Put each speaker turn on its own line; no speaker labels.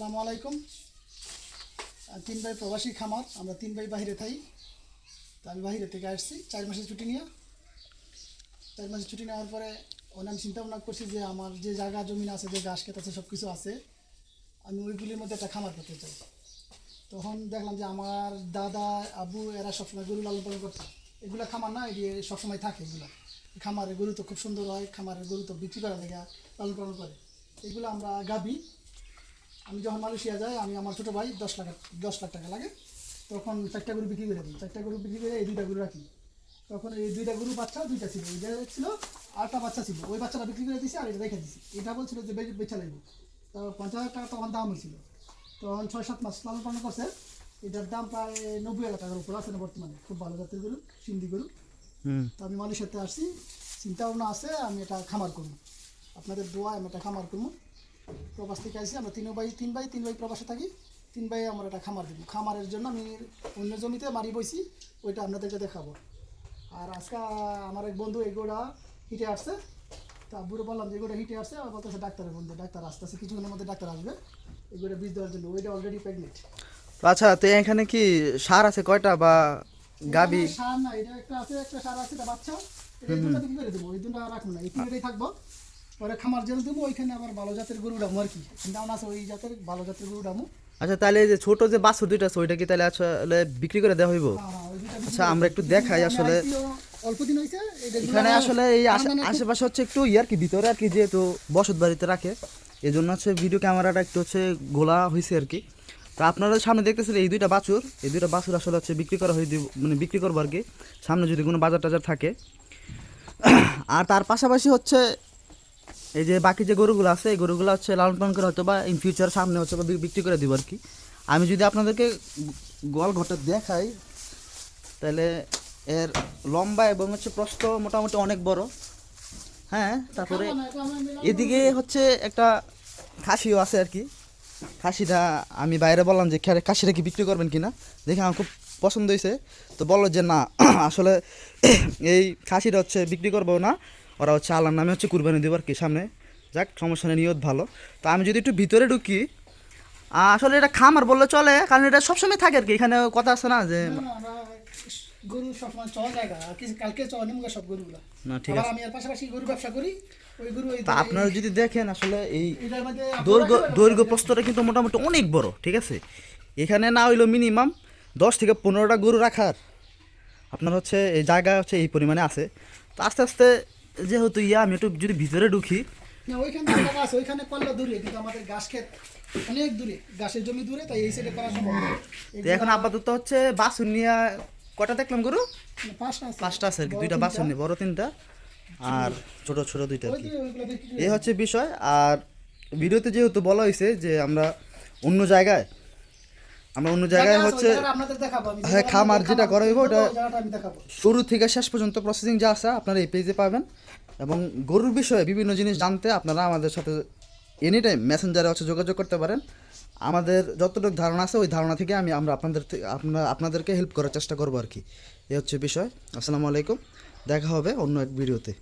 আসসালামু আলাইকুম। তিন ভাই প্রবাসী খামার, আমরা তিন ভাই বাহিরে থাই। তো আমি বাহিরে থেকে আসছি 4 মাসের ছুটি নিয়ে। 4 মাসের ছুটি নেওয়ার পরে আমি চিন্তা ভাবনা করছি যে আমার যে জায়গা জমিন আছে, যে ঘাস ক্ষেত আছে, সব কিছু আছে, আমি ওইগুলির মধ্যে একটা খামার করতে চাই। তখন দেখলাম যে আমার দাদা আবু এরা সবসময় গরু লালন পালন করছে। এগুলো খামার না, এটি সবসময় থাকে। এগুলো খামারের গরু তো খুব সুন্দর হয়, খামারের গরু তো বিক্রি করা লেগে লালন পালন করে। এগুলো আমরা গাবি। আমি যখন মালয়েশিয়া যাই, আমি আমার ছোটো ভাই 10 লাখ টাকা লাগে, তখন 4টা গরু বিক্রি করে দিই। 4টা গরু বিক্রি করে এই 2টা গরু রাখি। তখন এই 2টা গরু বাচ্চা 2টা ছিল, এইটা ছিল আরেকটা বাচ্চা ছিল, ওই বাচ্চাটা বিক্রি করে দিয়েছি আর এটা রেখে দিয়েছি। এটা বলছিল যে বেচা লাগবে, তো 50,000 টাকা তখন দাম হয়েছিল। তখন 6-7 মাস লালন পালন করছে। এটার দাম প্রায় 90,000 টাকার উপর আছে না বর্তমানে। খুব ভালো জাতের গরু, সিন্ধি গরু। তো আমি মালয়েশিয়াতে আসছি, চিন্তা ভাবনা আছে আমি এটা খামার করবো। আপনাদের দোয়া আমি এটা খামার করবো। প্রবাস থেকে আসি আমরা তিন ভাই প্রবাসে থাকি। 3 ভাই আমার একটা খামার দেবো। খামারের জন্য আমি অন্য জমিতে মারি বইছি, ওইটা আপনাদেরকে দেখাবো। আর আজকে আমার এক বন্ধু এগুলা হিটে আসছে, তো আব্বুরে বললাম যে এগুলো হিটে আসছে, আর বলতেছে ডাক্তারের বন্ধু, ডাক্তার আসতেছে কিছুক্ষণের মধ্যে, ডাক্তার আসবে এগুলো বীজ দেওয়ার জন্য। ওইটা অলরেডি প্রেগনেন্ট।
আচ্ছা, তো এখানে কি সার আছে কয়টা বা গাবি?
সার না, এটা একটা আছে, একটা সার আছে, এটা বাচ্চা। এই দুটো বিক্রি করে দেবো, এই দুটো রাখবো না, এই তিনটাই থাকবো। পরে খামার জেল দেবো, ওইখানে আবার ভালো জাতের গরু ডামো আর কি, দাম আছে ওই জাতের ভালো জাতের গরু ডামো।
আচ্ছা, তাহলে এই যে ছোট যে বাছুর দুইটা আছে ওইটা কি তাহলে আসলে বিক্রি করে দেওয়া হইব? আচ্ছা, আমরা একটু দেখাই আসলে।
অল্প দিন হয়েছে
এখানে আসলে এই আশেপাশে হচ্ছে একটু আর কি ভিতরে আর কি, যেহেতু বসত বাড়িতে রাখে, এই জন্য হচ্ছে ভিডিও ক্যামেরাটা একটু হচ্ছে গোলা হয়েছে আর কি। তো আপনারা সামনে দেখতেছেন এই দুইটা বাছুর আসলে হচ্ছে বিক্রি করা হয়ে দিব, মানে বিক্রি করবো আর কি, সামনে যদি কোনো বাজার টাজার থাকে। আর তার পাশাপাশি হচ্ছে এই যে বাকি যে গরুগুলো আছে, এই গরুগুলো হচ্ছে লালন পালন করে হয়তো বা ইন ফিউচার সামনে হচ্ছে বা বিক্রি করে দিব আর কি। আমি যদি আপনাদেরকে গোয়াল ঘরটা দেখাই, তাহলে এর লম্বা এবং হচ্ছে প্রস্থ মোটামুটি অনেক বড়। হ্যাঁ, তারপরে এদিকে হচ্ছে একটা খাসিও আছে আর কি। খাসিটা আমি বাইরে বললাম যে খাসিটা কি বিক্রি করবেন কিনা, দেখে আমার খুব পছন্দ হয়েছে। তো বললো যে না, আসলে এই খাসিটা হচ্ছে বিক্রি করবো না, ওরা হচ্ছে আল্লাহর নামে হচ্ছে কুরবানি দেবো আর কি সামনে। যাক, সমস্যা নেই, নিয়ত ভালো। তো আমি যদি একটু ভিতরে ঢুকি, আসলে এটা খামার বললে চলে, কারণ এটা সবসময় থাকে আর কি। এখানে কথা আছে না যে
গরু সবসময় চলা জায়গা, আর কি কালকে চলা নিমুগা সব গরুগুলা।
না, ঠিক আছে।
আমি এর পাশাপাশি গরু ব্যবসা করি, ওই গরু
তা আপনারা যদি দেখেন আসলে এই
এটার মধ্যে
দৈর্ঘ্য প্রস্তরটা কিন্তু মোটামুটি অনেক বড়, ঠিক আছে। এখানে না হইলো মিনিমাম 10 থেকে 15টা গরু রাখার আপনার হচ্ছে এই জায়গা হচ্ছে এই পরিমাণে আছে। তো আস্তে আস্তে যেহেতু আমি একটু যদি ভিতরে ঢুকি,
না ওইখানে জায়গা আছে, ওইখানে করলে দূরে, কিন্তু আমাদের ঘাস ক্ষেত অনেক দূরে, ঘাসের জমি দূরে, তাই এই সাইডে করা সম্ভব না।
তো এখন আপাতত হচ্ছে বাছুর নিয়ে কটা দেখলাম গরু? 5টা আছে আর কি, 2টা বাছুর নিয়ে, বড় 3টা আর ছোট ছোট 2টা আর কি। এই হচ্ছে বিষয়। আর ভিডিওতে যেহেতু বলা হয়েছে যে আমরা অন্য জায়গায় হচ্ছে হ্যাঁ খামার যেটা করা হইব, ওটা শুরু থেকে শেষ পর্যন্ত প্রসেসিং যা আছে আপনারা এই পেজে পাবেন। এবং গরুর বিষয়ে বিভিন্ন জিনিস জানতে আপনারা আমাদের সাথে এনি টাইম মেসেঞ্জারে হচ্ছে যোগাযোগ করতে পারেন। আমাদের যতটুকু ধারণা আছে ওই ধারণা থেকে আমরা আপনাদেরকে হেল্প করার চেষ্টা করবো আর কি। এই হচ্ছে বিষয়। আসসালামু আলাইকুম, দেখা হবে অন্য এক ভিডিওতে।